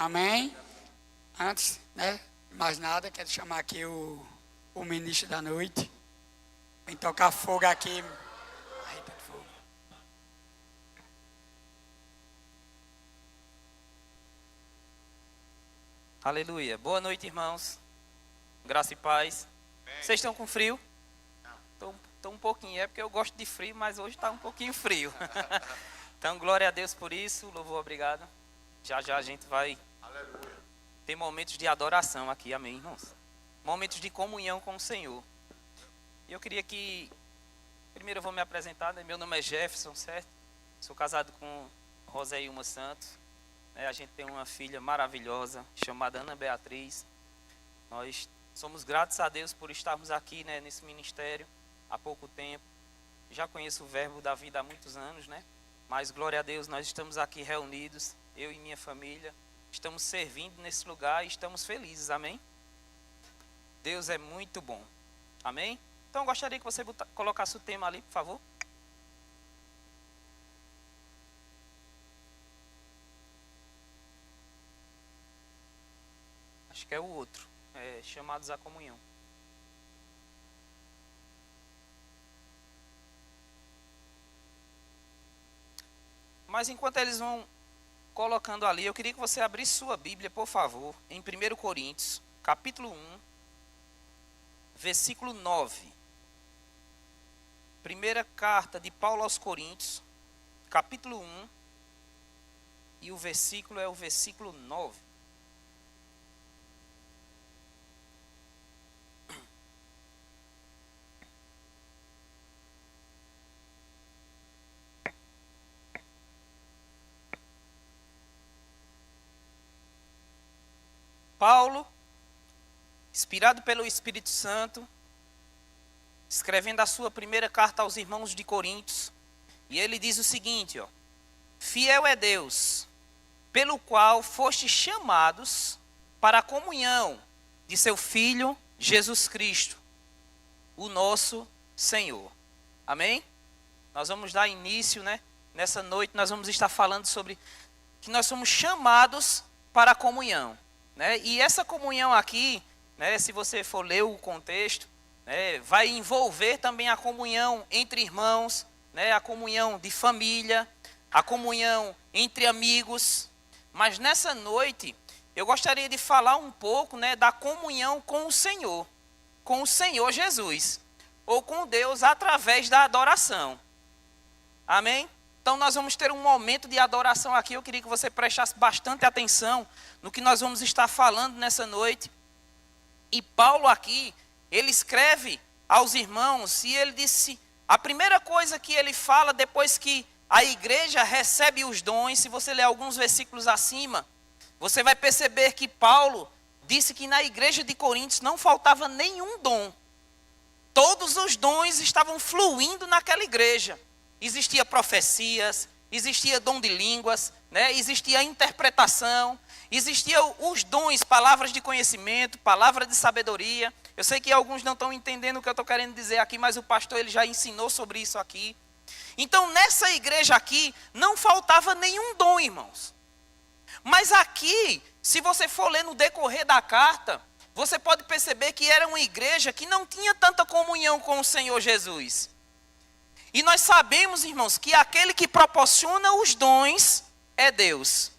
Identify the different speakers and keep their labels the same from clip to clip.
Speaker 1: Amém? Antes, de mais nada, quero chamar aqui o ministro da noite. Vem tocar fogo aqui. Eita, fogo.
Speaker 2: Aleluia. Boa noite, irmãos. Graça e paz. Vocês estão com frio? Estou um pouquinho. É porque eu gosto de frio, mas hoje está um pouquinho frio. Então, glória a Deus por isso. Louvor, obrigado. Já a gente vai ter momentos de adoração aqui. Amém, irmãos? Momentos de comunhão com o Senhor. E eu queria que... Primeiro eu vou me apresentar, né? Meu nome é Jefferson, certo? Sou casado com Roséilma Santos. A gente tem uma filha maravilhosa chamada Ana Beatriz. Nós somos gratos a Deus por estarmos aqui, né, nesse ministério há pouco tempo. Já conheço o Verbo da Vida há muitos anos, né? Mas glória a Deus, nós estamos aqui reunidos, eu e minha família. Estamos servindo nesse lugar e estamos felizes, amém? Deus é muito bom, amém? Então eu gostaria que você colocasse o tema ali, por favor. Acho que é o outro, chamados à comunhão. Mas enquanto eles vão colocando ali, eu queria que você abrisse sua Bíblia, por favor, em 1 Coríntios, capítulo 1, versículo 9. Primeira carta de Paulo aos Coríntios, capítulo 1, e o versículo é o versículo 9. Paulo, inspirado pelo Espírito Santo, escrevendo a sua primeira carta aos irmãos de Coríntios, e ele diz o seguinte, ó: fiel é Deus, pelo qual fostes chamados para a comunhão de seu Filho Jesus Cristo, o nosso Senhor. Amém? Nós vamos dar início, né? Nessa noite nós vamos estar falando sobre que nós somos chamados para a comunhão. Né? E essa comunhão aqui, né, se você for ler o contexto, né, vai envolver também a comunhão entre irmãos, né, a comunhão de família, a comunhão entre amigos. Mas nessa noite, eu gostaria de falar um pouco, né, da comunhão com o Senhor Jesus, ou com Deus através da adoração. Amém? Então nós vamos ter um momento de adoração aqui. Eu queria que você prestasse bastante atenção no que nós vamos estar falando nessa noite. E Paulo aqui, ele escreve aos irmãos e ele disse, a primeira coisa que ele fala depois que a igreja recebe os dons, se você ler alguns versículos acima, você vai perceber que Paulo disse que na igreja de Coríntios não faltava nenhum dom. Todos os dons estavam fluindo naquela igreja. Existia profecias, existia dom de línguas, né? Existia interpretação, existia os dons, palavras de conhecimento, palavra de sabedoria. Eu sei que alguns não estão entendendo o que eu estou querendo dizer aqui, mas o pastor ele já ensinou sobre isso aqui. Então nessa igreja aqui não faltava nenhum dom, irmãos. Mas aqui, se você for ler no decorrer da carta, você pode perceber que era uma igreja que não tinha tanta comunhão com o Senhor Jesus. E nós sabemos, irmãos, que aquele que proporciona os dons é Deus.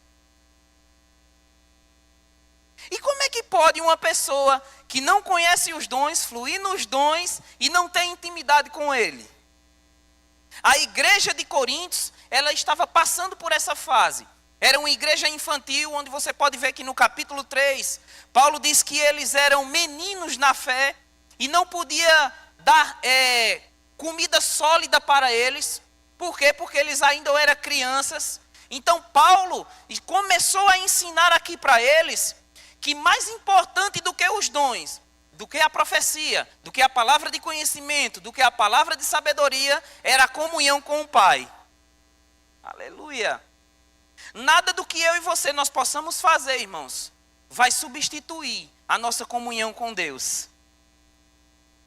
Speaker 2: E como é que pode uma pessoa que não conhece os dons, fluir nos dons e não ter intimidade com ele? A igreja de Coríntios, ela estava passando por essa fase. Era uma igreja infantil, onde você pode ver que no capítulo 3, Paulo diz que eles eram meninos na fé e não podia dar comida sólida para eles. Por quê? Porque eles ainda eram crianças. Então Paulo começou a ensinar aqui para eles que mais importante do que os dons, do que a profecia, do que a palavra de conhecimento, do que a palavra de sabedoria, era a comunhão com o Pai. Aleluia. Nada do que eu e você nós possamos fazer, irmãos, vai substituir a nossa comunhão com Deus.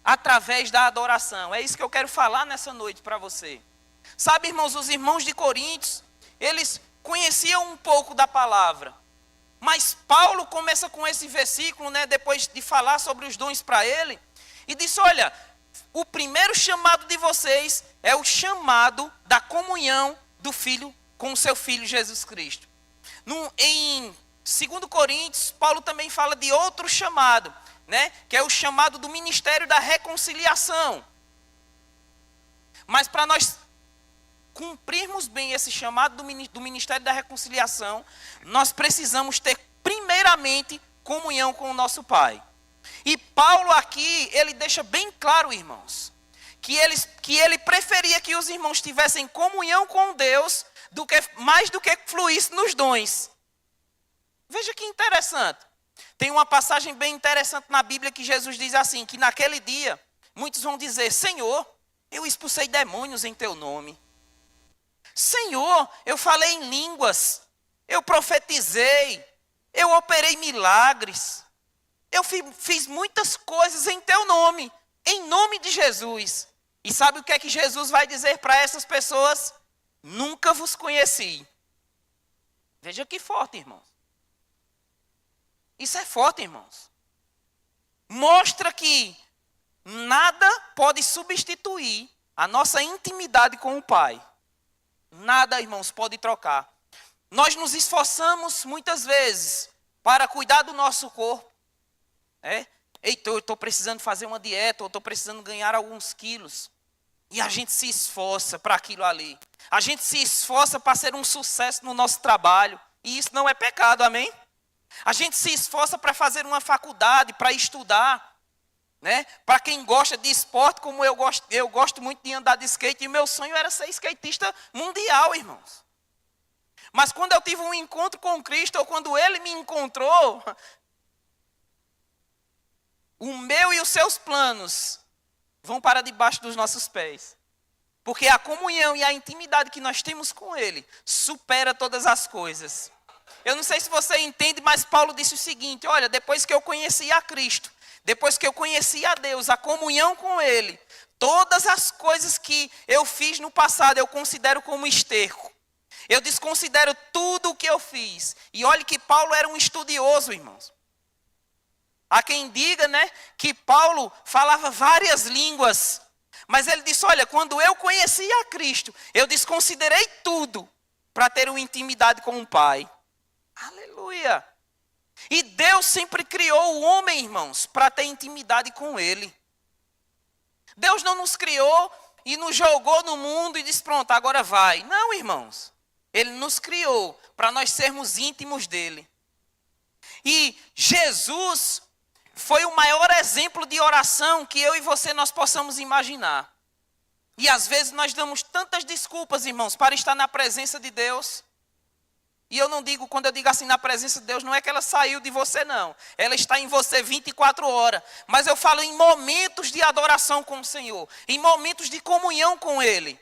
Speaker 2: Através da adoração. É isso que eu quero falar nessa noite para você. Sabe, irmãos, os irmãos de Coríntios, eles conheciam um pouco da palavra. Mas Paulo começa com esse versículo, né, depois de falar sobre os dons para ele, e diz, olha, o primeiro chamado de vocês é o chamado da comunhão do Filho com o seu Filho Jesus Cristo. Em 2 Coríntios, Paulo também fala de outro chamado, né, que é o chamado do ministério da reconciliação. Mas para nós cumprirmos bem esse chamado do ministério da reconciliação, nós precisamos ter primeiramente comunhão com o nosso Pai. E Paulo aqui, ele deixa bem claro, irmãos, que ele preferia que os irmãos tivessem comunhão com Deus mais do que fluísse nos dons. Veja que interessante. Tem uma passagem bem interessante na Bíblia que Jesus diz assim, que naquele dia, muitos vão dizer, Senhor, eu expulsei demônios em teu nome. Senhor, eu falei em línguas, eu profetizei, eu operei milagres, eu fiz muitas coisas em teu nome, em nome de Jesus. E sabe o que é que Jesus vai dizer para essas pessoas? Nunca vos conheci. Veja que forte, irmãos. Isso é forte, irmãos. Mostra que nada pode substituir a nossa intimidade com o Pai. Nada, irmãos, pode trocar. Nós nos esforçamos muitas vezes para cuidar do nosso corpo. Eita, eu estou precisando fazer uma dieta, ou estou precisando ganhar alguns quilos. E a gente se esforça para aquilo ali. A gente se esforça para ser um sucesso no nosso trabalho. E isso não é pecado, amém? A gente se esforça para fazer uma faculdade, para estudar. Né? Para quem gosta de esporte, como eu gosto muito de andar de skate, e meu sonho era ser skatista mundial, irmãos. Mas quando eu tive um encontro com Cristo, ou quando Ele me encontrou, o meu e os seus planos vão para debaixo dos nossos pés. Porque a comunhão e a intimidade que nós temos com Ele supera todas as coisas. Eu não sei se você entende, mas Paulo disse o seguinte, olha, depois que eu conheci a Cristo, depois que eu conheci a Deus, a comunhão com Ele, todas as coisas que eu fiz no passado eu considero como esterco. Eu desconsidero tudo o que eu fiz. E olhe que Paulo era um estudioso, irmãos. Há quem diga, né, que Paulo falava várias línguas. Mas ele disse, olha, quando eu conheci a Cristo, eu desconsiderei tudo para ter uma intimidade com o Pai. Aleluia! E Deus sempre criou o homem, irmãos, para ter intimidade com Ele. Deus não nos criou e nos jogou no mundo e disse, pronto, agora vai. Não, irmãos. Ele nos criou para nós sermos íntimos dEle. E Jesus foi o maior exemplo de oração que eu e você nós possamos imaginar. E às vezes nós damos tantas desculpas, irmãos, para estar na presença de Deus. E eu não digo, quando eu digo assim, na presença de Deus, não é que ela saiu de você, não. Ela está em você 24 horas. Mas eu falo em momentos de adoração com o Senhor. Em momentos de comunhão com Ele.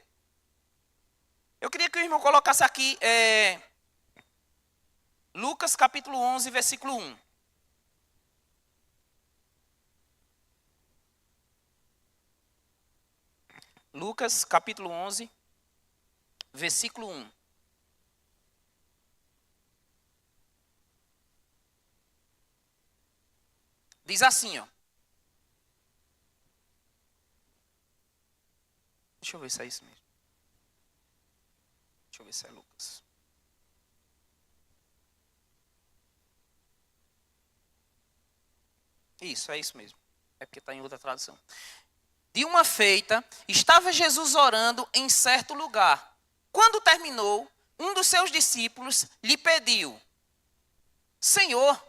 Speaker 2: Eu queria que o irmão colocasse aqui, Lucas capítulo 11, versículo 1. Lucas capítulo 11, versículo 1. Diz assim, ó. Deixa eu ver se é isso mesmo. Deixa eu ver se é Lucas. Isso, é isso mesmo. É porque está em outra tradução. De uma feita, estava Jesus orando em certo lugar. Quando terminou, um dos seus discípulos lhe pediu, Senhor,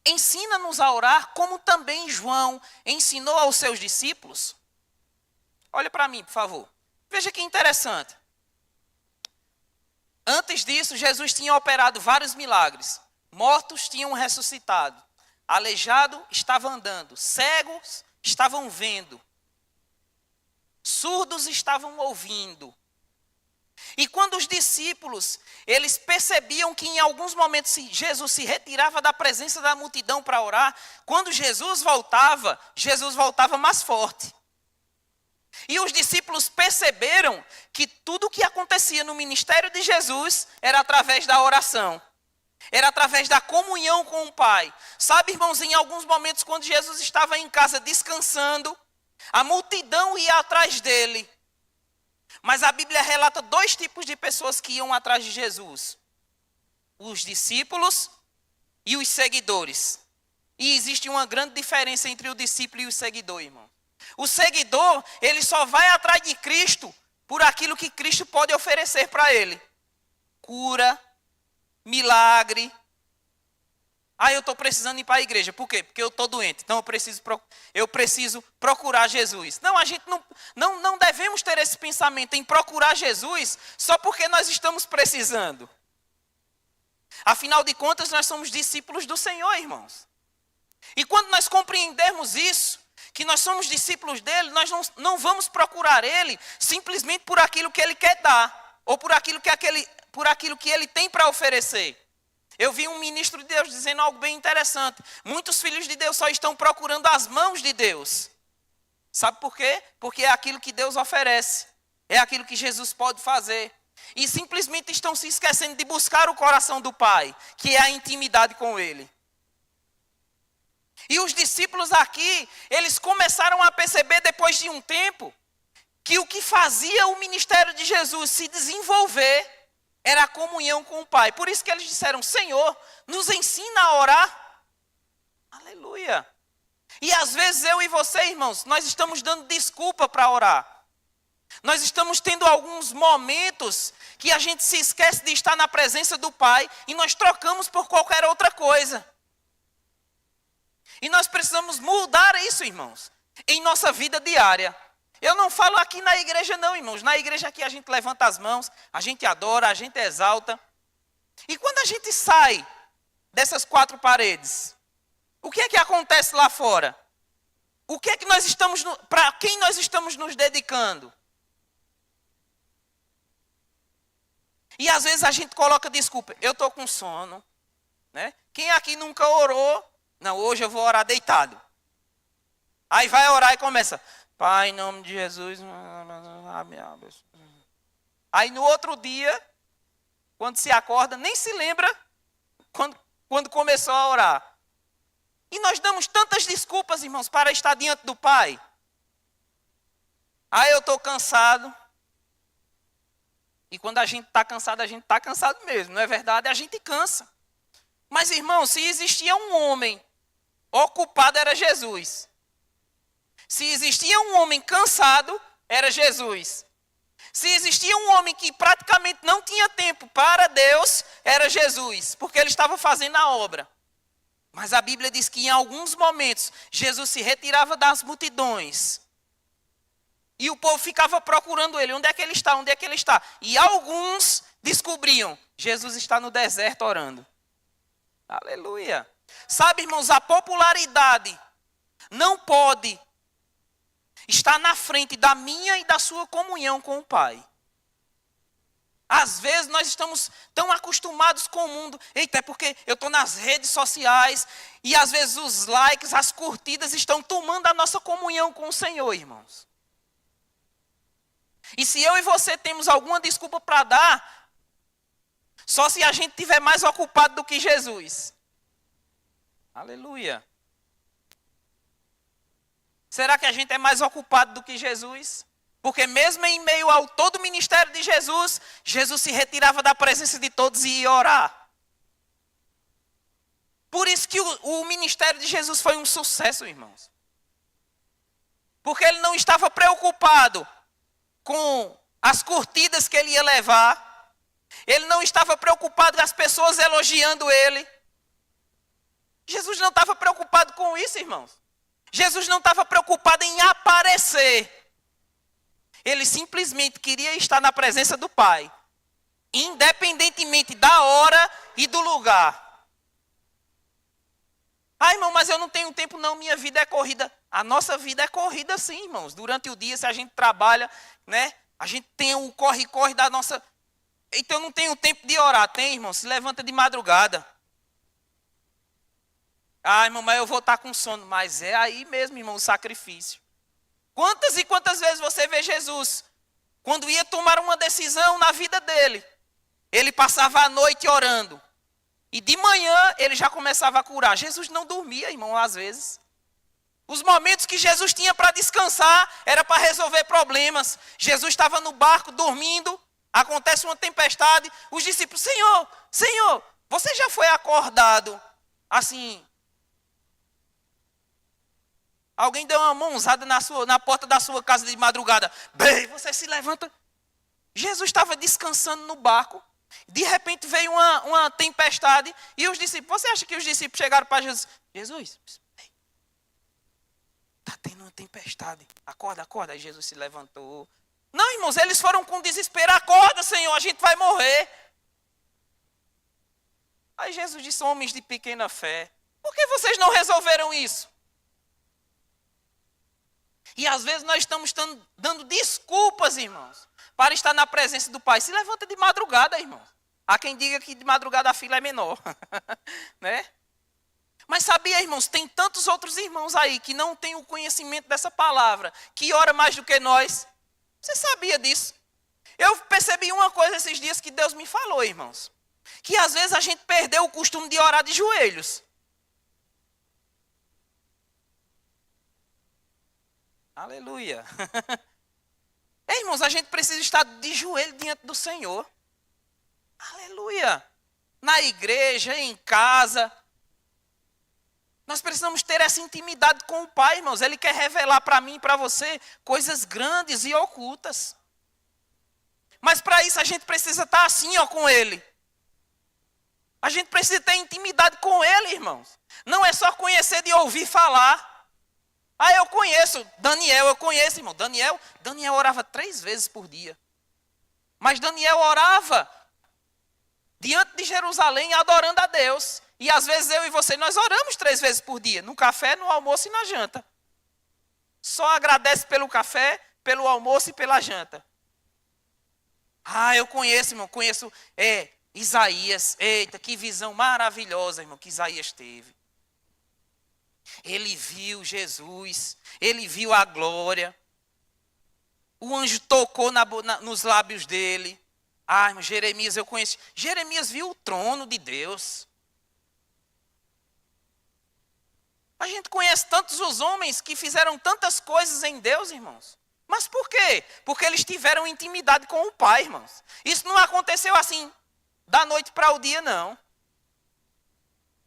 Speaker 2: ensina-nos a orar como também João ensinou aos seus discípulos. Olha para mim, por favor. Veja que interessante. Antes disso, Jesus tinha operado vários milagres. Mortos tinham ressuscitado. Aleijado estava andando. Cegos estavam vendo. Surdos estavam ouvindo. E quando os discípulos, eles percebiam que em alguns momentos Jesus se retirava da presença da multidão para orar, quando Jesus voltava mais forte. E os discípulos perceberam que tudo o que acontecia no ministério de Jesus era através da oração. era através da comunhão com o Pai. Sabe, irmãos, em alguns momentos, quando Jesus estava em casa descansando, a multidão ia atrás dele. Mas a Bíblia relata 2 tipos de pessoas que iam atrás de Jesus: os discípulos e os seguidores. E existe uma grande diferença entre o discípulo e o seguidor, irmão. O seguidor, ele só vai atrás de Cristo por aquilo que Cristo pode oferecer para ele: cura, milagre. Eu estou precisando ir para a igreja. Por quê? Porque eu estou doente. Então eu preciso procurar Jesus. Não, a gente não devemos ter esse pensamento em procurar Jesus só porque nós estamos precisando. Afinal de contas, nós somos discípulos do Senhor, irmãos. E quando nós compreendermos isso, que nós somos discípulos dele, nós não vamos procurar ele simplesmente por aquilo que ele quer dar, ou por aquilo que ele tem para oferecer. Eu vi um ministro de Deus dizendo algo bem interessante: muitos filhos de Deus só estão procurando as mãos de Deus. Sabe por quê? Porque é aquilo que Deus oferece, é aquilo que Jesus pode fazer. E simplesmente estão se esquecendo de buscar o coração do Pai, que é a intimidade com ele. E os discípulos aqui, eles começaram a perceber depois de um tempo que o que fazia o ministério de Jesus se desenvolver era a comunhão com o Pai. Por isso que eles disseram: Senhor, nos ensina a orar. Aleluia. E às vezes eu e você, irmãos, nós estamos dando desculpa para orar. Nós estamos tendo alguns momentos que a gente se esquece de estar na presença do Pai e nós trocamos por qualquer outra coisa. E nós precisamos mudar isso, irmãos, em nossa vida diária. Eu não falo aqui na igreja não, irmãos. Na igreja aqui a gente levanta as mãos, a gente adora, a gente exalta. E quando a gente sai dessas 4 paredes, o que é que acontece lá fora? O que é que nós estamos, para quem nós estamos nos dedicando? E às vezes a gente coloca desculpa: eu estou com sono, né? Quem aqui nunca orou? Não, hoje eu vou orar deitado. Aí vai orar e começa: Pai, em nome de Jesus. Aí no outro dia, quando se acorda, nem se lembra quando começou a orar. E nós damos tantas desculpas, irmãos, para estar diante do Pai. Eu estou cansado. E quando a gente está cansado mesmo, não é verdade? A gente cansa. Mas, irmão, se existia um homem ocupado, era Jesus. Se existia um homem cansado, era Jesus. Se existia um homem que praticamente não tinha tempo para Deus, era Jesus, porque ele estava fazendo a obra. Mas a Bíblia diz que em alguns momentos, Jesus se retirava das multidões. E o povo ficava procurando ele. Onde é que ele está? Onde é que ele está? E alguns descobriam: Jesus está no deserto orando. Aleluia. Sabe, irmãos, a popularidade não pode estar na frente da minha e da sua comunhão com o Pai. Às vezes nós estamos tão acostumados com o mundo. Eita, é porque eu estou nas redes sociais e às vezes os likes, as curtidas estão tomando a nossa comunhão com o Senhor, irmãos. E se eu e você temos alguma desculpa para dar, só se a gente estiver mais ocupado do que Jesus. Aleluia. Será que a gente é mais ocupado do que Jesus? Porque mesmo em meio ao todo o ministério de Jesus, Jesus se retirava da presença de todos e ia orar. Por isso que o ministério de Jesus foi um sucesso, irmãos. Porque ele não estava preocupado com as curtidas que ele ia levar. Ele não estava preocupado com as pessoas elogiando ele. Jesus não estava preocupado com isso, irmãos. Jesus não estava preocupado em aparecer. Ele simplesmente queria estar na presença do Pai, independentemente da hora e do lugar. Irmão, mas eu não tenho tempo não, minha vida é corrida. A nossa vida é corrida sim, irmãos. Durante o dia, se a gente trabalha, né? A gente tem o corre-corre da nossa... Então eu não tenho tempo de orar. Tem, irmão, se levanta de madrugada. Irmão, mas eu vou estar com sono. Mas é aí mesmo, irmão, o sacrifício. Quantas e quantas vezes você vê Jesus, quando ia tomar uma decisão na vida dele, ele passava a noite orando. E de manhã ele já começava a curar. Jesus não dormia, irmão, às vezes. Os momentos que Jesus tinha para descansar era para resolver problemas. Jesus estava no barco dormindo, acontece uma tempestade. Os discípulos, Senhor, você já foi acordado assim? Alguém deu uma mãozada na porta da sua casa de madrugada. Bem, você se levanta. Jesus estava descansando no barco. De repente veio uma tempestade. E os discípulos, você acha que os discípulos chegaram para Jesus? Jesus, está tendo uma tempestade. Acorda. Aí Jesus se levantou. Não, irmãos, eles foram com desespero. Acorda, Senhor, a gente vai morrer. Aí Jesus disse, homens de pequena fé, por que vocês não resolveram isso? E às vezes nós estamos dando desculpas, irmãos, para estar na presença do Pai. Se levanta de madrugada, irmãos. Há quem diga que de madrugada a fila é menor. Né? Mas sabia, irmãos, tem tantos outros irmãos aí que não têm o conhecimento dessa palavra, que ora mais do que nós. Você sabia disso? Eu percebi uma coisa esses dias que Deus me falou, irmãos. Que às vezes a gente perdeu o costume de orar de joelhos. Aleluia. Irmãos, a gente precisa estar de joelho diante do Senhor. Aleluia. Na igreja, em casa. Nós precisamos ter essa intimidade com o Pai, irmãos. Ele quer revelar para mim e para você coisas grandes e ocultas. Mas para isso a gente precisa estar assim, com Ele. A gente precisa ter intimidade com Ele, irmãos. Não é só conhecer de ouvir falar. Eu conheço Daniel, irmão. Daniel orava 3 vezes por dia. Mas Daniel orava diante de Jerusalém, adorando a Deus. E às vezes eu e você, nós oramos 3 vezes por dia. No café, no almoço e na janta. Só agradece pelo café, pelo almoço e pela janta. Eu conheço, irmão. Conheço Isaías. Eita, que visão maravilhosa, irmão, que Isaías teve. Ele viu Jesus, ele viu a glória. O anjo tocou nos lábios dele. Irmão, Jeremias eu conheço. Jeremias viu o trono de Deus. A gente conhece tantos os homens que fizeram tantas coisas em Deus, irmãos. Mas por quê? Porque eles tiveram intimidade com o Pai, irmãos. Isso não aconteceu assim, da noite para o dia, não.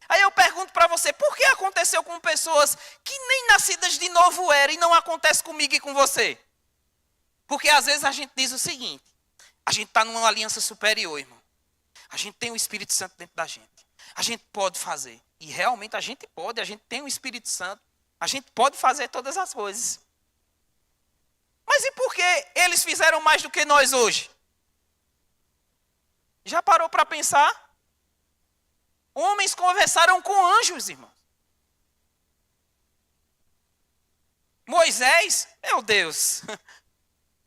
Speaker 2: Aí eu pergunto para você, por que aconteceu com pessoas que nem nascidas de novo eram e não acontece comigo e com você? Porque às vezes a gente diz o seguinte, a gente está numa aliança superior, irmão. A gente tem o Espírito Santo dentro da gente. A gente pode fazer. E realmente a gente pode, a gente tem o Espírito Santo. A gente pode fazer todas as coisas. Mas e por que eles fizeram mais do que nós hoje? Já parou para pensar? Homens conversaram com anjos, irmão. Moisés, meu Deus.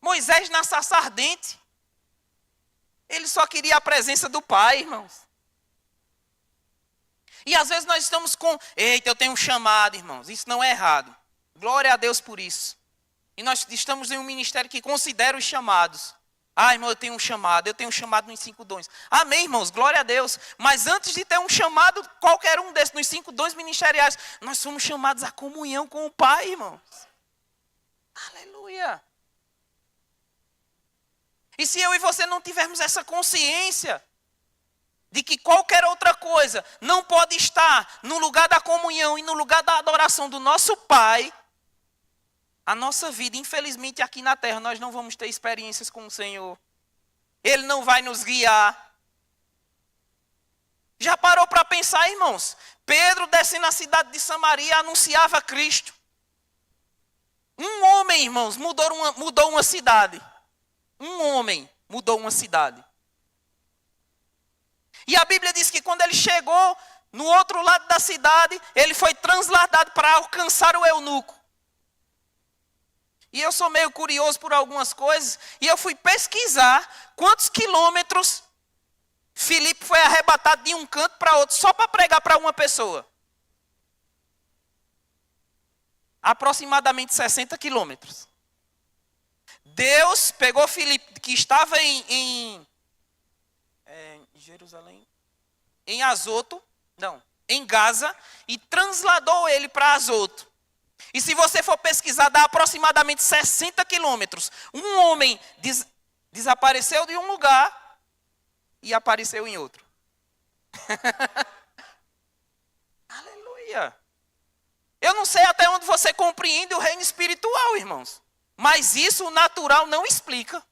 Speaker 2: Moisés na sarça ardente. Ele só queria a presença do Pai, irmãos. E às vezes nós estamos com, eu tenho um chamado, irmãos. Isso não é errado. Glória a Deus por isso. E nós estamos em um ministério que considera os chamados. Irmão, eu tenho um chamado nos 5 dons. Amém, irmãos, glória a Deus. Mas antes de ter um chamado, qualquer um desses, nos 5 dons ministeriais, nós somos chamados à comunhão com o Pai, irmãos. Aleluia. E se eu e você não tivermos essa consciência de que qualquer outra coisa não pode estar no lugar da comunhão e no lugar da adoração do nosso Pai, a nossa vida, infelizmente, aqui na terra, nós não vamos ter experiências com o Senhor. Ele não vai nos guiar. Já parou para pensar, irmãos? Pedro, descendo na cidade de Samaria, anunciava Cristo. Um homem, irmãos, mudou uma cidade. Um homem mudou uma cidade. E a Bíblia diz que quando ele chegou no outro lado da cidade, ele foi transladado para alcançar o eunuco. E eu sou meio curioso por algumas coisas. E eu fui pesquisar quantos quilômetros Filipe foi arrebatado de um canto para outro, só para pregar para uma pessoa. Aproximadamente 60 quilômetros. Deus pegou Filipe, que estava em Jerusalém. em Gaza, e transladou ele para Azoto. E se você for pesquisar, dá aproximadamente 60 quilômetros. Um homem desapareceu de um lugar e apareceu em outro. Aleluia. Eu não sei até onde você compreende o reino espiritual, irmãos. Mas isso o natural não explica.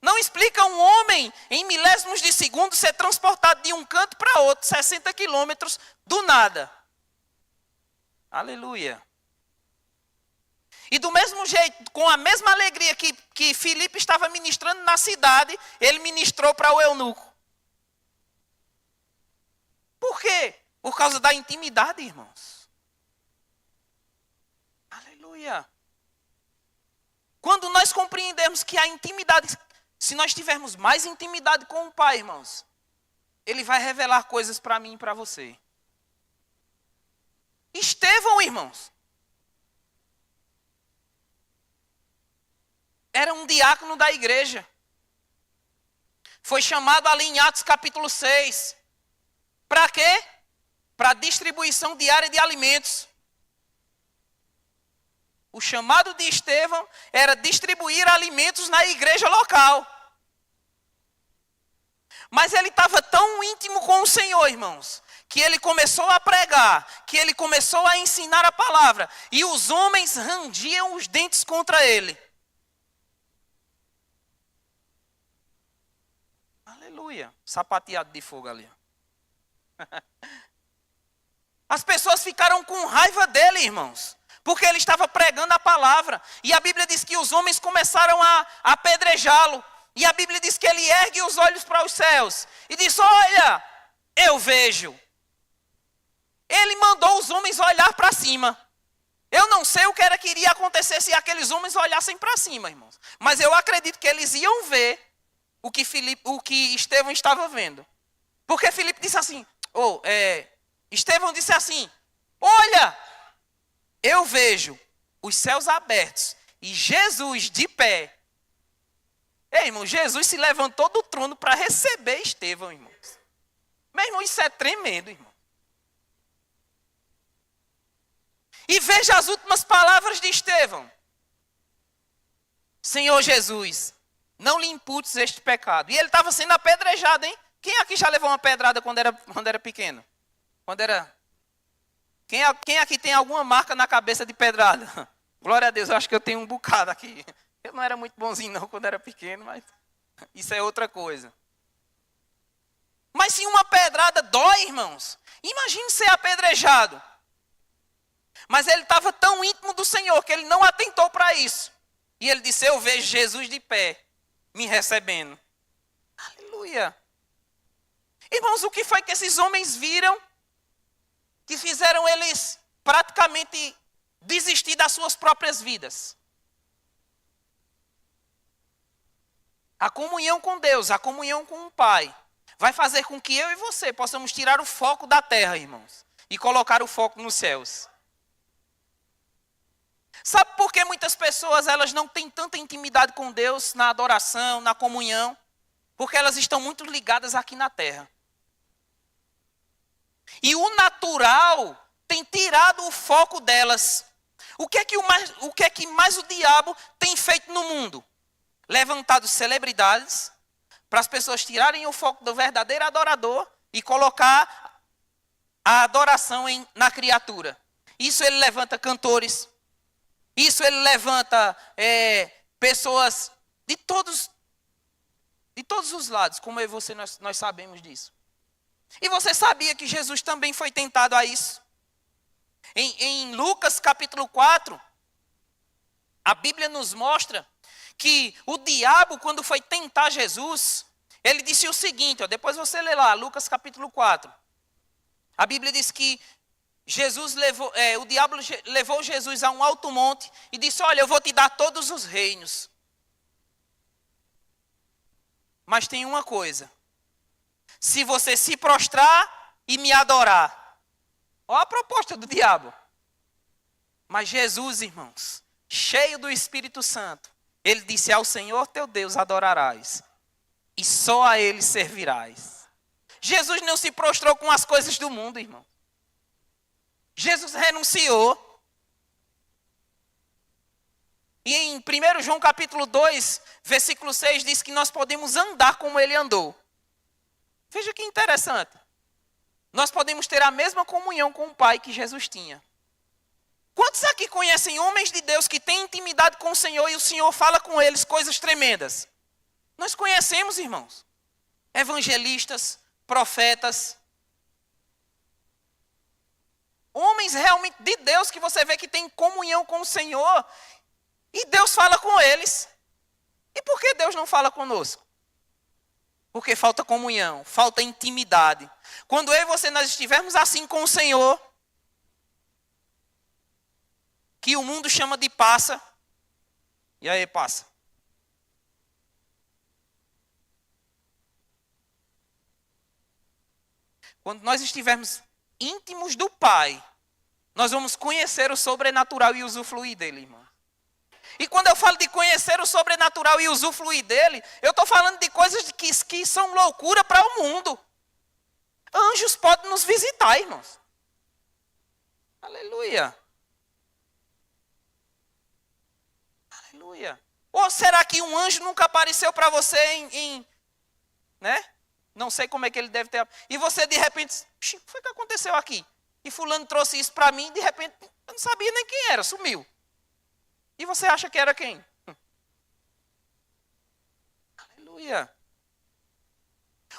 Speaker 2: Não explica um homem em milésimos de segundo ser transportado de um canto para outro, 60 quilômetros, do nada. Aleluia. E do mesmo jeito, com a mesma alegria que Filipe estava ministrando na cidade, ele ministrou para o eunuco. Por quê? Por causa da intimidade, irmãos. Aleluia. Quando nós compreendemos que a intimidade, se nós tivermos mais intimidade com o Pai, irmãos, Ele vai revelar coisas para mim e para você. Estevão, irmãos, era um diácono da igreja. Foi chamado ali em Atos capítulo 6. Para quê? Para distribuição diária de alimentos. O chamado de Estevão era distribuir alimentos na igreja local. Mas ele estava tão íntimo com o Senhor, irmãos, que ele começou a pregar, que ele começou a ensinar a palavra, e os homens rangiam os dentes contra ele. Aleluia. Sapateado de fogo ali. As pessoas ficaram com raiva dele, irmãos, porque ele estava pregando a palavra. E a Bíblia diz que os homens começaram a apedrejá-lo. E a Bíblia diz que ele ergue os olhos para os céus e diz: olha, eu vejo. Ele mandou os homens olhar para cima. Eu não sei o que era que iria acontecer se aqueles homens olhassem para cima, irmãos. Mas eu acredito que eles iam ver o que Estevão estava vendo. Porque Filipe disse assim, Estevão disse assim: olha, eu vejo os céus abertos e Jesus de pé. Ei, irmão, Jesus se levantou do trono para receber Estevão, irmãos. Meu irmão, isso é tremendo, irmão. E veja as últimas palavras de Estevão. Senhor Jesus, não lhe imputes este pecado. E ele estava sendo apedrejado, hein? Quem aqui já levou uma pedrada quando era pequeno? Quem aqui tem alguma marca na cabeça de pedrada? Glória a Deus, eu acho que eu tenho um bocado aqui. Eu não era muito bonzinho não quando era pequeno, mas isso é outra coisa. Mas se uma pedrada dói, irmãos, imagine ser apedrejado. Mas ele estava tão íntimo do Senhor que ele não atentou para isso. E ele disse: eu vejo Jesus de pé, me recebendo. Aleluia. Irmãos, o que foi que esses homens viram que fizeram eles praticamente desistir das suas próprias vidas? A comunhão com Deus, a comunhão com o Pai, vai fazer com que eu e você possamos tirar o foco da terra, irmãos, e colocar o foco nos céus. Sabe por que muitas pessoas elas não têm tanta intimidade com Deus na adoração, na comunhão? Porque elas estão muito ligadas aqui na terra. E o natural tem tirado o foco delas. O que é que mais o diabo tem feito no mundo? Levantado celebridades para as pessoas tirarem o foco do verdadeiro adorador e colocar a adoração na criatura. Isso ele levanta cantores. Isso ele levanta pessoas de todos os lados, como eu e você, nós sabemos disso. E você sabia que Jesus também foi tentado a isso? Em Lucas capítulo 4, a Bíblia nos mostra que o diabo, quando foi tentar Jesus, ele disse o seguinte, depois você lê lá, Lucas capítulo 4. A Bíblia diz que o diabo levou Jesus a um alto monte e disse: olha, eu vou te dar todos os reinos. Mas tem uma coisa: se você se prostrar e me adorar. Olha a proposta do diabo. Mas Jesus, irmãos, cheio do Espírito Santo, ele disse: ao Senhor teu Deus adorarás, e só a Ele servirás. Jesus não se prostrou com as coisas do mundo, irmão. Jesus renunciou. E em 1 João capítulo 2, versículo 6, diz que nós podemos andar como ele andou. Veja que interessante. Nós podemos ter a mesma comunhão com o Pai que Jesus tinha. Quantos aqui conhecem homens de Deus que têm intimidade com o Senhor e o Senhor fala com eles coisas tremendas? Nós conhecemos, irmãos. Evangelistas, profetas. Homens realmente de Deus que você vê que tem comunhão com o Senhor. E Deus fala com eles. E por que Deus não fala conosco? Porque falta comunhão, falta intimidade. Quando eu e você nós estivermos assim com o Senhor, que o mundo chama de passa. E aí, passa? Quando nós estivermos íntimos do Pai, nós vamos conhecer o sobrenatural e usufruir dele, irmão. E quando eu falo de conhecer o sobrenatural e usufruir dele, eu estou falando de coisas que são loucura para o mundo. Anjos podem nos visitar, irmãos. Aleluia. Aleluia. Ou será que um anjo nunca apareceu para você né? Não sei como é que ele deve ter. E você de repente, o que foi que aconteceu aqui? E fulano trouxe isso para mim, de repente, eu não sabia nem quem era, sumiu. E você acha que era quem? Aleluia.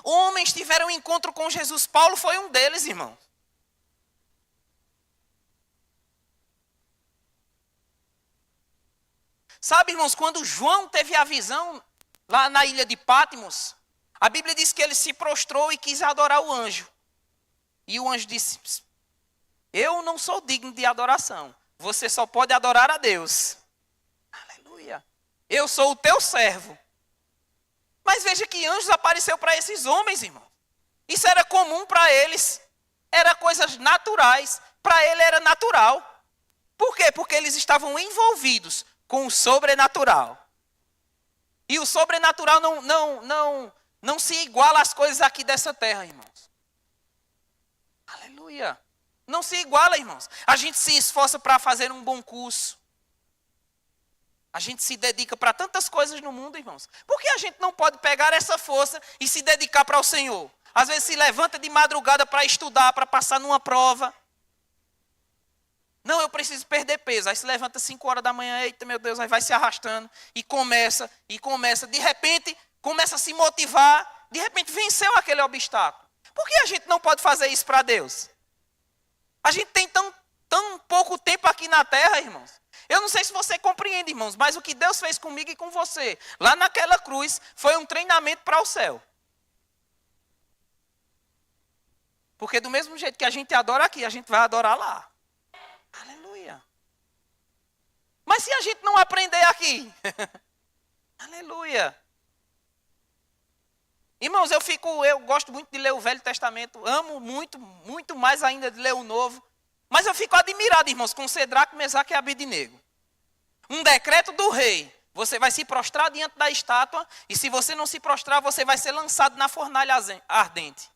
Speaker 2: Homens tiveram um encontro com Jesus. Paulo foi um deles, irmão. Sabe, irmãos, quando João teve a visão lá na ilha de Patmos, a Bíblia diz que ele se prostrou e quis adorar o anjo. E o anjo disse, eu não sou digno de adoração. Você só pode adorar a Deus. Aleluia. Eu sou o teu servo. Mas veja que anjos apareceu para esses homens, irmão. Isso era comum para eles. Era coisas naturais. Para ele era natural. Por quê? Porque eles estavam envolvidos com o sobrenatural. E o sobrenatural não se iguala às coisas aqui dessa terra, irmãos. Aleluia. Não se iguala, irmãos. A gente se esforça para fazer um bom curso. A gente se dedica para tantas coisas no mundo, irmãos. Por que a gente não pode pegar essa força e se dedicar para o Senhor? Às vezes se levanta de madrugada para estudar, para passar numa prova. Não, eu preciso perder peso. Aí se levanta 5 horas da manhã, eita meu Deus, aí vai se arrastando. E começa. De repente, começa a se motivar. De repente venceu aquele obstáculo. Por que a gente não pode fazer isso para Deus? A gente tem tão pouco tempo aqui na terra, irmãos. Eu não sei se você compreende, irmãos, mas o que Deus fez comigo e com você, lá naquela cruz, foi um treinamento para o céu. Porque do mesmo jeito que a gente adora aqui, a gente vai adorar lá. Aleluia. Mas se a gente não aprender aqui, aleluia. Irmãos, eu gosto muito de ler o Velho Testamento, amo muito, muito mais ainda de ler o Novo. Mas eu fico admirado, irmãos, com Cedraque, Mesaque e Abednego. Um decreto do rei. Você vai se prostrar diante da estátua. E se você não se prostrar, você vai ser lançado na fornalha ardente.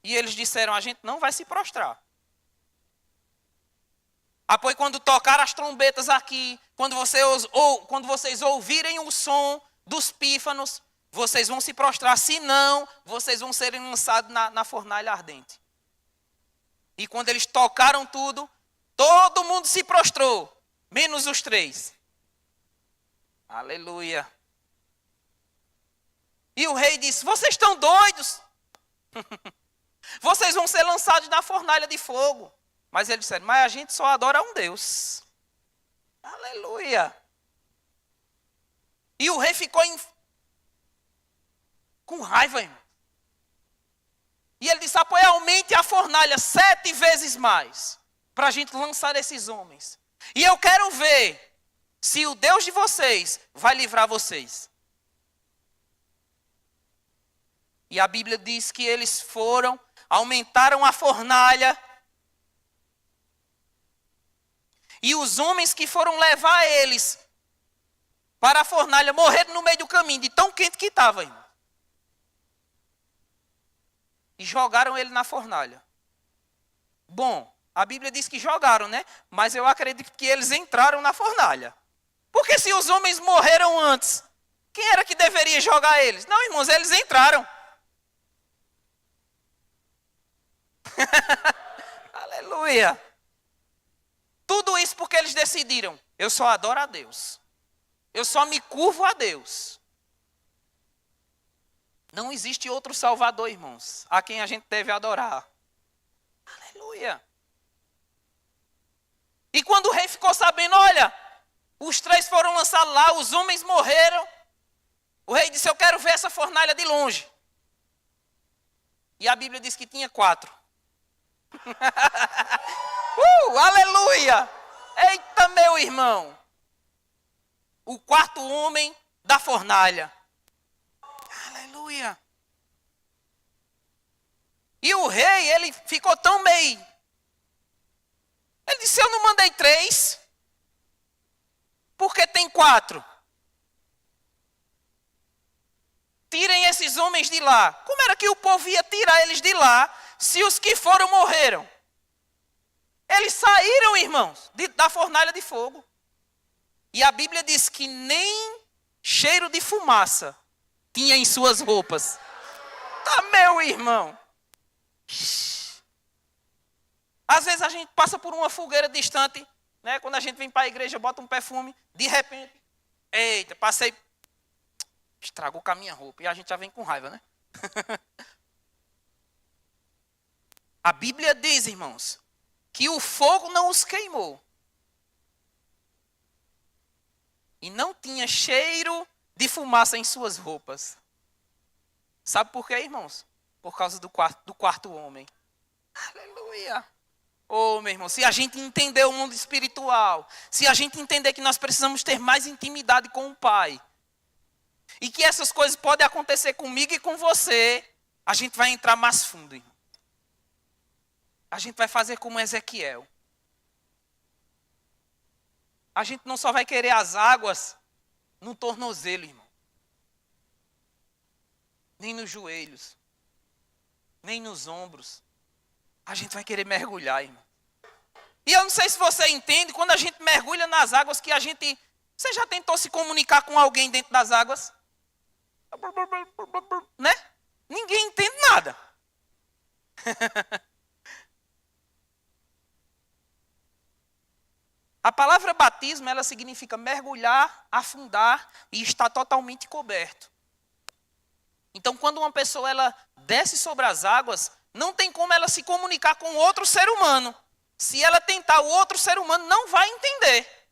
Speaker 2: E eles disseram, a gente não vai se prostrar. Após quando tocar as trombetas aqui, quando vocês ouvirem o som dos pífanos, vocês vão se prostrar. Se não, vocês vão ser lançados na fornalha ardente. E quando eles tocaram tudo, todo mundo se prostrou, menos os 3. Aleluia. E o rei disse, vocês estão doidos? Vocês vão ser lançados na fornalha de fogo. Mas eles disseram, mas a gente só adora um Deus. Aleluia. E o rei ficou com raiva, irmão. E ele disse, aumente a fornalha 7 vezes mais, para a gente lançar esses homens. E eu quero ver se o Deus de vocês vai livrar vocês. E a Bíblia diz que eles foram, aumentaram a fornalha. E os homens que foram levar eles para a fornalha morreram no meio do caminho, de tão quente que estava, irmão. e jogaram ele na fornalha. Bom, a Bíblia diz que jogaram, né? Mas eu acredito que eles entraram na fornalha. Porque se os homens morreram antes, quem era que deveria jogar eles? Não, irmãos, eles entraram. Aleluia. Tudo isso porque eles decidiram: eu só adoro a Deus. Eu só me curvo a Deus. Não existe outro Salvador, irmãos, a quem a gente deve adorar. Aleluia. E quando o rei ficou sabendo, olha, os 3 foram lançados lá, os homens morreram. O rei disse: eu quero ver essa fornalha de longe. E a Bíblia diz que tinha 4. Aleluia! Eita, meu irmão! O 4º homem da fornalha. Aleluia! E o rei, ele ficou tão meio. Ele disse: eu não mandei 3, porque tem 4. Tirem esses homens de lá. Como era que o povo ia tirar eles de lá, se os que foram morreram? Eles saíram, irmãos, da fornalha de fogo. E a Bíblia diz que nem cheiro de fumaça tinha em suas roupas. Tá, meu irmão. Às vezes a gente passa por uma fogueira distante, né? Quando a gente vem para a igreja, bota um perfume, de repente, eita, passei, estragou com a minha roupa. E a gente já vem com raiva, né? A Bíblia diz, irmãos, que o fogo não os queimou. E não tinha cheiro de fumaça em suas roupas. Sabe por quê, irmãos? Por causa do quarto homem. Aleluia. Oh, meu irmão, se a gente entender o mundo espiritual, se a gente entender que nós precisamos ter mais intimidade com o Pai, e que essas coisas podem acontecer comigo e com você, a gente vai entrar mais fundo, irmão. A gente vai fazer como Ezequiel. A gente não só vai querer as águas no tornozelo, irmão. Nem nos joelhos. Nem nos ombros. A gente vai querer mergulhar, irmão. E eu não sei se você entende, quando a gente mergulha nas águas que a gente... Você já tentou se comunicar com alguém dentro das águas? Né? Ninguém entende nada. A palavra batismo, ela significa mergulhar, afundar e estar totalmente coberto. Então, quando uma pessoa ela desce sobre as águas, não tem como ela se comunicar com outro ser humano. Se ela tentar, o outro ser humano não vai entender.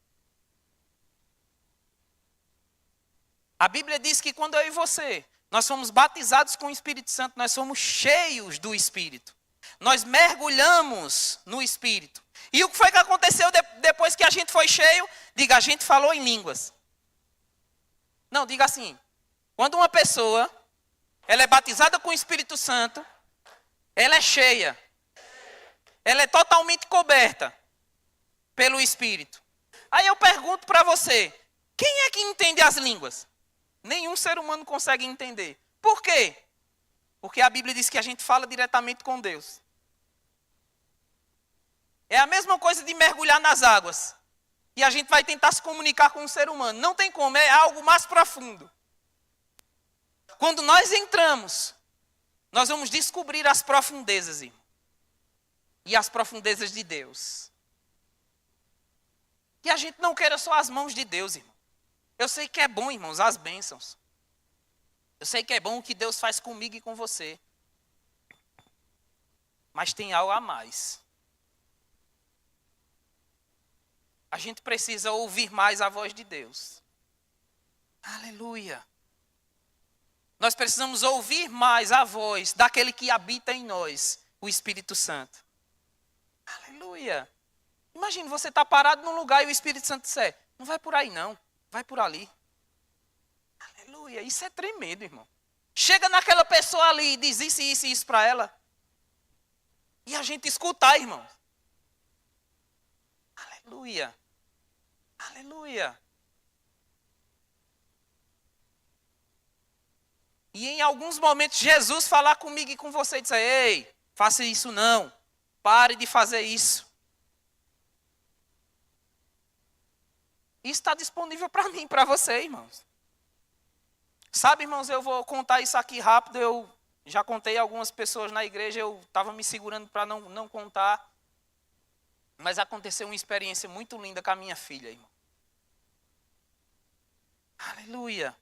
Speaker 2: A Bíblia diz que quando eu e você, nós somos batizados com o Espírito Santo, nós somos cheios do Espírito. Nós mergulhamos no Espírito. E o que foi que aconteceu depois que a gente foi cheio? Diga, a gente falou em línguas. Não, diga assim. Quando uma pessoa, ela é batizada com o Espírito Santo, ela é cheia. Ela é totalmente coberta pelo Espírito. Aí eu pergunto para você, quem é que entende as línguas? Nenhum ser humano consegue entender. Por quê? Porque a Bíblia diz que a gente fala diretamente com Deus. É a mesma coisa de mergulhar nas águas. E a gente vai tentar se comunicar com um ser humano. Não tem como, é algo mais profundo. Quando nós entramos, nós vamos descobrir as profundezas, irmão. E as profundezas de Deus. Que a gente não queira só as mãos de Deus, irmão. Eu sei que é bom, irmãos, as bênçãos. Eu sei que é bom o que Deus faz comigo e com você. Mas tem algo a mais. A gente precisa ouvir mais a voz de Deus. Aleluia. Nós precisamos ouvir mais a voz daquele que habita em nós, o Espírito Santo. Aleluia. Imagine você estar parado num lugar e o Espírito Santo disser, não vai por aí não, vai por ali. Aleluia. Isso é tremendo, irmão. Chega naquela pessoa ali e diz isso e isso para ela. E a gente escutar, irmão. Aleluia. Aleluia. E em alguns momentos Jesus falar comigo e com você e dizer, ei, faça isso não. Pare de fazer isso. Isso está disponível para mim, para você, irmãos. Sabe, irmãos, eu vou contar isso aqui rápido. Eu já contei a algumas pessoas na igreja, eu estava me segurando para não contar. Mas aconteceu uma experiência muito linda com a minha filha, irmão. Aleluia.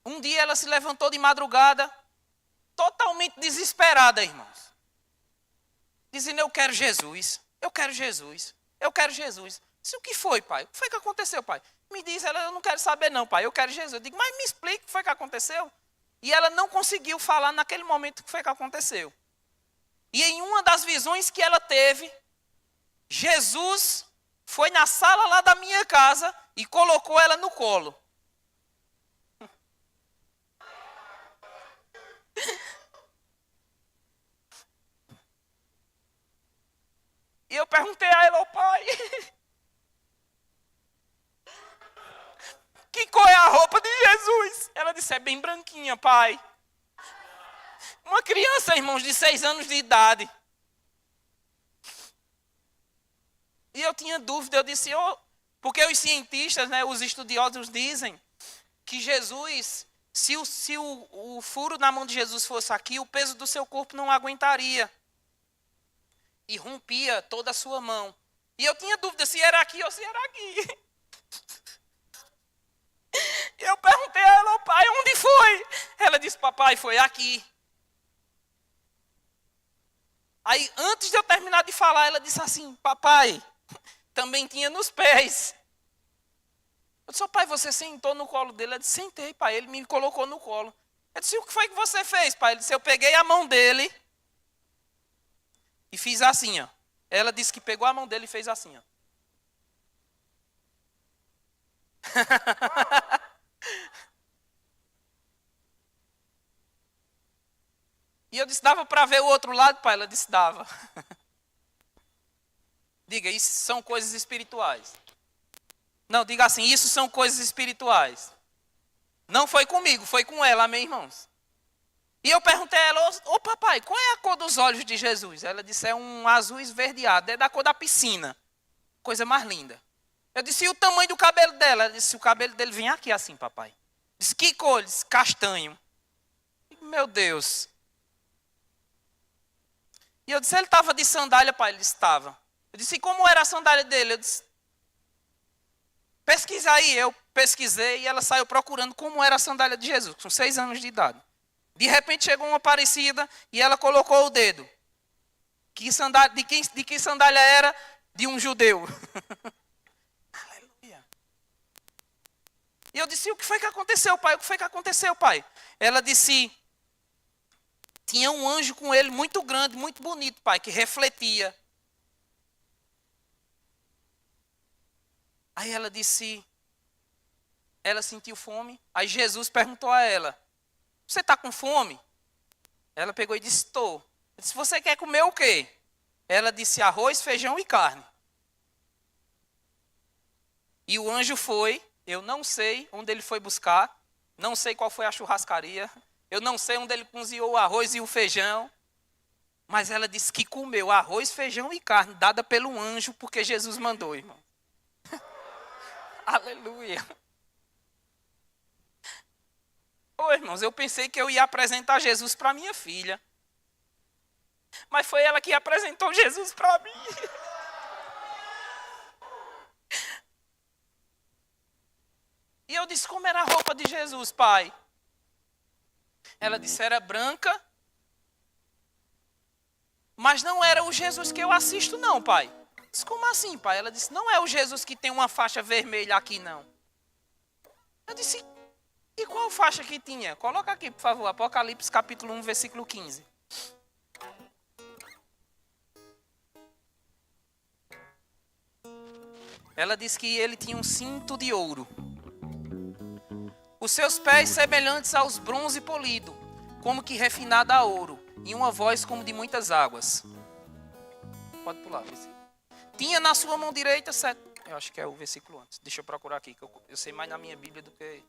Speaker 2: Um dia ela se levantou de madrugada, totalmente desesperada, irmãos. Dizendo, eu quero Jesus, eu quero Jesus, eu quero Jesus. Disse, o que foi, pai? O que foi que aconteceu, pai? Me diz, ela, eu não quero saber não, pai, eu quero Jesus. Eu digo, mas me explique o que foi que aconteceu. E ela não conseguiu falar naquele momento o que foi que aconteceu. E em uma das visões que ela teve, Jesus foi na sala lá da minha casa e colocou ela no colo. E eu perguntei a ela, pai, que cor é a roupa de Jesus? Ela disse, é bem branquinha, pai. Uma criança, irmãos, de 6 anos de idade. E eu tinha dúvida, eu disse, porque os cientistas, né, os estudiosos dizem que Jesus, se o furo na mão de Jesus fosse aqui, o peso do seu corpo não aguentaria. E rompia toda a sua mão. E eu tinha dúvida se era aqui ou se era aqui. E eu perguntei a ela, pai, onde foi? Ela disse, papai, foi aqui. Aí, antes de eu terminar de falar, ela disse assim, papai, também tinha nos pés. Eu disse, pai, você sentou no colo dele? Ela disse, sentei, pai, ele me colocou no colo. Eu disse, o que foi que você fez, pai? Ele disse, eu peguei a mão dele e fiz assim, ó. Ela disse que pegou a mão dele e fez assim, ó. E eu disse, dava para ver o outro lado, pai? Ela disse, dava. Diga, isso são coisas espirituais. Não, diga assim, isso são coisas espirituais. Não foi comigo, foi com ela, amém, irmãos? E eu perguntei a ela, ô papai, qual é a cor dos olhos de Jesus? Ela disse, é um azul esverdeado, é da cor da piscina. Coisa mais linda. Eu disse, e o tamanho do cabelo dela? Ela disse, o cabelo dele vem aqui assim, papai. Disse, que cor? Disse, castanho. Meu Deus. E eu disse, ele estava de sandália, pai? Ele disse, estava. Eu disse, e como era a sandália dele? Eu disse, pesquisa aí. Eu pesquisei e ela saiu procurando como era a sandália de Jesus, com 6 anos de idade. De repente chegou uma parecida e ela colocou o dedo. De que sandália era? De um judeu. Aleluia. E eu disse, o que foi que aconteceu, pai? O que foi que aconteceu, pai? Ela disse, tinha um anjo com ele muito grande, muito bonito, pai, que refletia. Aí ela disse, ela sentiu fome. Aí Jesus perguntou a ela, você está com fome? Ela pegou e disse, estou. Eu disse, você quer comer o quê? Ela disse, arroz, feijão e carne. E o anjo foi, eu não sei onde ele foi buscar, não sei qual foi a churrascaria, eu não sei onde ele cozinhou o arroz e o feijão, mas ela disse que comeu arroz, feijão e carne, dada pelo anjo, porque Jesus mandou, irmão. Aleluia. Ô, irmãos, eu pensei que eu ia apresentar Jesus para minha filha. Mas foi ela que apresentou Jesus para mim. E eu disse, como era a roupa de Jesus, pai? Ela disse, era branca. Mas não era o Jesus que eu assisto, não, pai. Eu disse, como assim, pai? Ela disse, não é o Jesus que tem uma faixa vermelha aqui, não. Eu disse, e qual faixa que tinha? Coloca aqui, por favor, Apocalipse capítulo 1, versículo 15. Ela disse que ele tinha um cinto de ouro. Os seus pés semelhantes aos bronze polido, como que refinado a ouro, e uma voz como de muitas águas. Pode pular. Tinha na sua mão direita 7... Eu acho que é o versículo antes. Deixa eu procurar aqui, que eu sei mais na minha Bíblia do que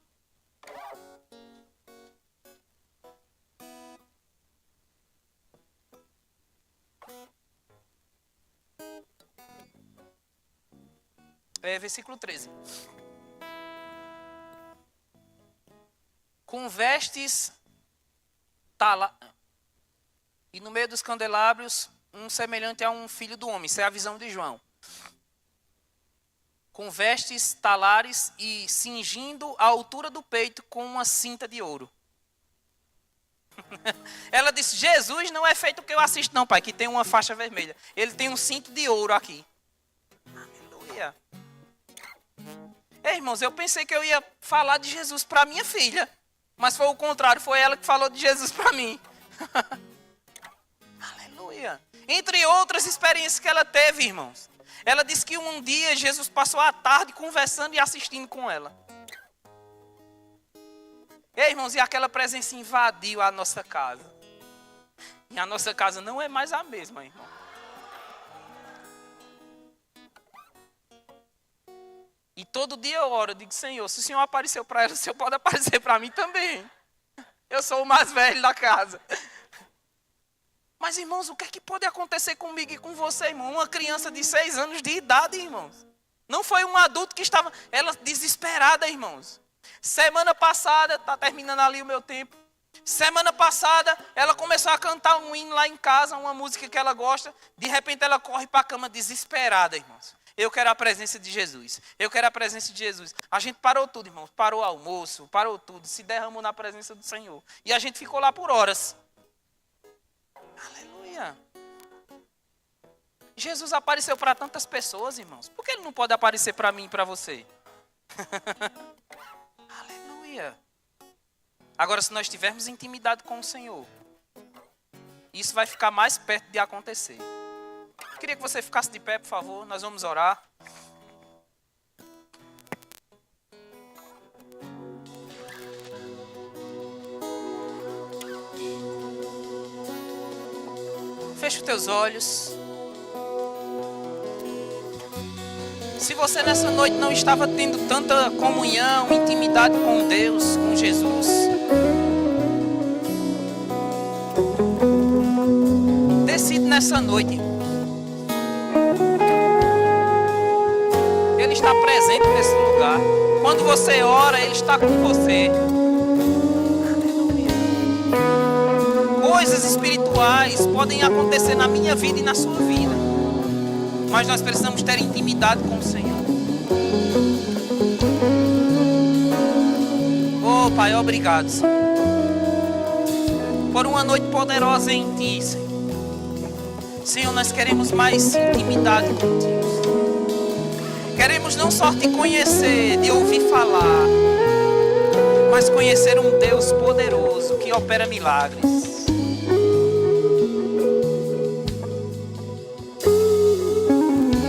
Speaker 2: Versículo 13. Com vestes e no meio dos candelabros, um semelhante a um filho do homem. Isso é a visão de João. Com vestes talares e cingindo a altura do peito com uma cinta de ouro. Ela disse, Jesus não é feito o que eu assisto não, pai, que tem uma faixa vermelha. Ele tem um cinto de ouro aqui. Aleluia. Ei, irmãos, eu pensei que eu ia falar de Jesus para minha filha. Mas foi o contrário, foi ela que falou de Jesus para mim. Aleluia. Entre outras experiências que ela teve, irmãos. Ela disse que um dia Jesus passou a tarde conversando e assistindo com ela. Ei, irmãos, e aquela presença invadiu a nossa casa. E a nossa casa não é mais a mesma, irmão. E todo dia eu oro, eu digo, Senhor, se o Senhor apareceu para ela, o Senhor pode aparecer para mim também. Eu sou o mais velho da casa. Mas, irmãos, o que é que pode acontecer comigo e com você, irmão? Uma criança de 6 anos de idade, irmãos. Não foi um adulto que estava... Ela desesperada, irmãos. Semana passada, está terminando ali o meu tempo. Semana passada, ela começou a cantar um hino lá em casa, uma música que ela gosta. De repente, ela corre para a cama desesperada, irmãos. Eu quero a presença de Jesus. Eu quero a presença de Jesus. A gente parou tudo, irmãos. Parou o almoço, parou tudo. Se derramou na presença do Senhor. E a gente ficou lá por horas. Aleluia. Jesus apareceu para tantas pessoas, irmãos. Por que ele não pode aparecer para mim e para você? Aleluia. Agora, se nós tivermos intimidade com o Senhor, isso vai ficar mais perto de acontecer. Queria que você ficasse de pé, por favor. Nós vamos orar. Feche os teus olhos. Se você nessa noite não estava tendo tanta comunhão, intimidade com Deus, com Jesus, decide nessa noite. Ele está presente nesse lugar. Quando você ora, Ele está com você. Aleluia. Coisas espirituais podem acontecer na minha vida e na sua vida. Mas nós precisamos ter intimidade com o Senhor. Oh, Pai, obrigado, Senhor. Por uma noite poderosa em Ti, Senhor. Senhor, nós queremos mais intimidade contigo. Queremos não só Te conhecer, de ouvir falar, mas conhecer um Deus poderoso que opera milagres.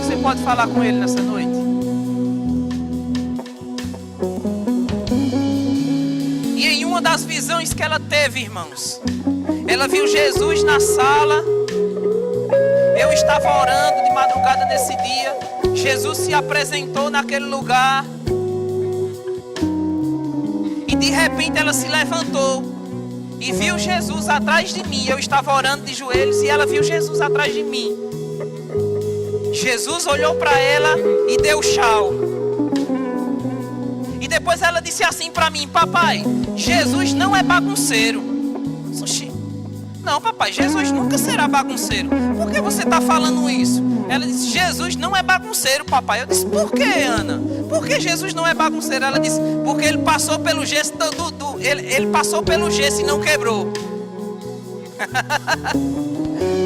Speaker 2: Você pode falar com Ele nessa noite? E em uma das visões que ela teve, irmãos, ela viu Jesus na sala. Eu estava orando de madrugada nesse dia. Jesus se apresentou naquele lugar. E de repente ela se levantou e viu Jesus atrás de mim. Eu estava orando de joelhos e ela viu Jesus atrás de mim. Jesus olhou para ela e deu tchau. E depois ela disse assim para mim: papai, Jesus não é bagunceiro. Não, papai, Jesus nunca será bagunceiro. Por que você está falando isso? Ela disse: Jesus não é bagunceiro, papai. Eu disse: por que, Ana? Por que Jesus não é bagunceiro? Ela disse: porque ele passou pelo gesso ele passou pelo gesso e não quebrou.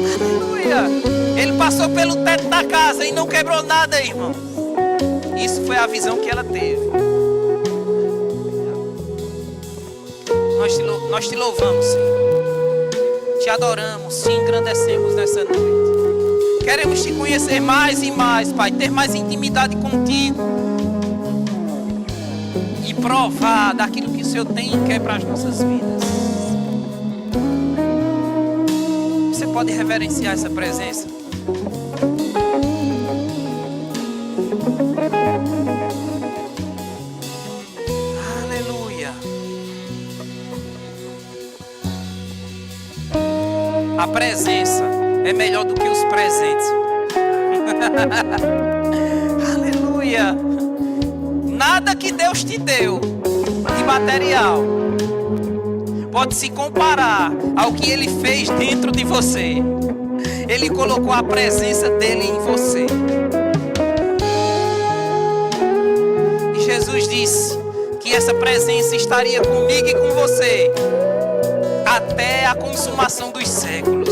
Speaker 2: Aleluia. Ele passou pelo teto da casa e não quebrou nada, irmão. Isso foi a visão que ela teve. Nós te louvamos, Senhor. Te adoramos, te engrandecemos nessa noite. Queremos te conhecer mais e mais, Pai. Ter mais intimidade contigo. E provar daquilo que o Senhor tem e quer para as nossas vidas. Você pode reverenciar essa presença? Aleluia. A presença é melhor do que os presentes. Aleluia. Nada que Deus te deu de material pode se comparar ao que Ele fez dentro de você. Ele colocou a presença dEle em você. E Jesus disse que essa presença estaria comigo e com você até a consumação dos séculos.